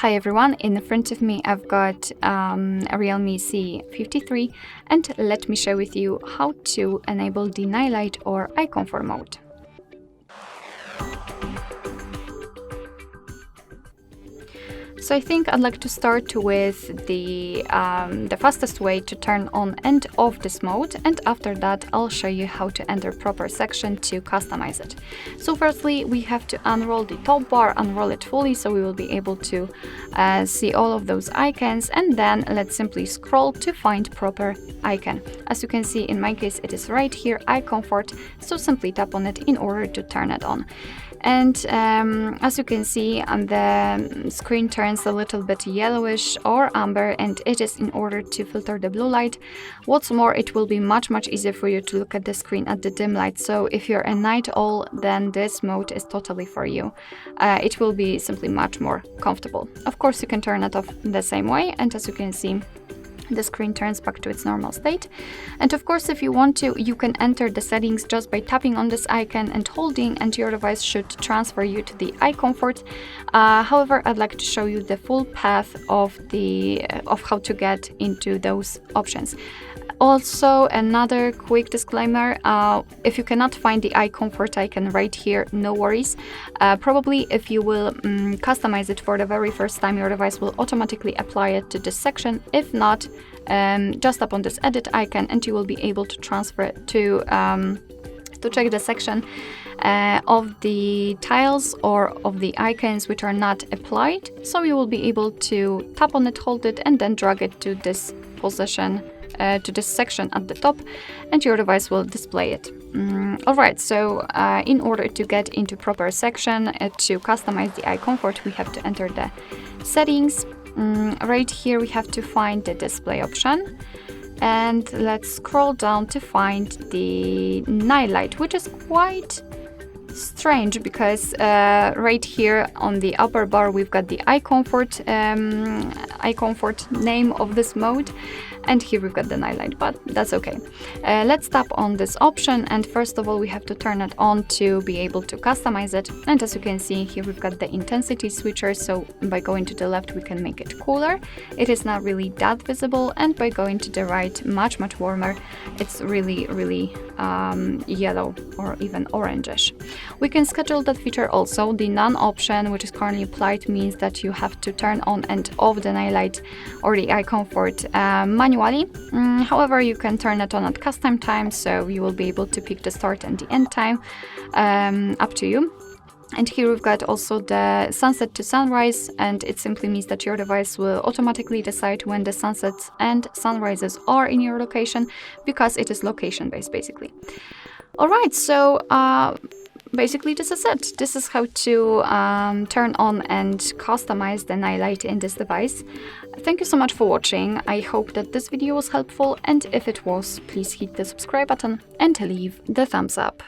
Hi everyone, in front of me I've got a REALME C53, and let me share with you how to enable the night light or eye comfort mode. So I think I'd like to start with the fastest way to turn on and off this mode, and after that I'll show you how to enter proper section to customize it. So firstly we have to unroll the top bar, unroll it fully so we will be able to see all of those icons, and then let's simply scroll to find proper icon. As you can see, in my case it is right here, eye comfort, so simply tap on it in order to turn it on. And as you can see, the screen turns a little bit yellowish or amber, and it is in order to filter the blue light. What's more, it will be much easier for you to look at the screen at the dim light, so if you're a night owl, then this mode is totally for you. It will be simply much more comfortable. Of course, you can turn it off the same way, and as you can see, the screen turns back to its normal state. And of course, if you want to, you can enter the settings just by tapping on this icon and holding, and your device should transfer you to the eye comfort. However, I'd like to show you the full path of how to get into those options. Also, another quick disclaimer, if you cannot find the eye comfort icon right here, no worries. Probably if you will customize it for the very first time, your device will automatically apply it to this section. If not, just tap on this edit icon and you will be able to transfer it to check the section of the tiles or of the icons which are not applied. So you will be able to tap on it, hold it, and then drag it to this position, to this section at the top, and your device will display it. Alright, so in order to get into proper section to customize the eye comfort, we have to enter the settings. Right here we have to find the display option, and let's scroll down to find the night light, which is quite strange because right here on the upper bar we've got the eye comfort name of this mode, and here we've got the night light, but that's okay. Let's tap on this option, and first of all we have to turn it on to be able to customize it. And as you can see here, we've got the intensity switcher, so by going to the left we can make it cooler. It is not really that visible, and by going to the right, much warmer. It's really yellow or even orangish. We can schedule that feature also. The none option, which is currently applied, means that you have to turn on and off the night light or the eye comfort manually. However, you can turn it on at custom time, so you will be able to pick the start and the end time, up to you. And here we've got also the sunset to sunrise, and it simply means that your device will automatically decide when the sunsets and sunrises are in your location, because it is location based basically. Alright, so basically this is it. This is how to turn on and customize the night light in this device. Thank you so much for watching. I hope that this video was helpful, and if it was, please hit the subscribe button and leave the thumbs up.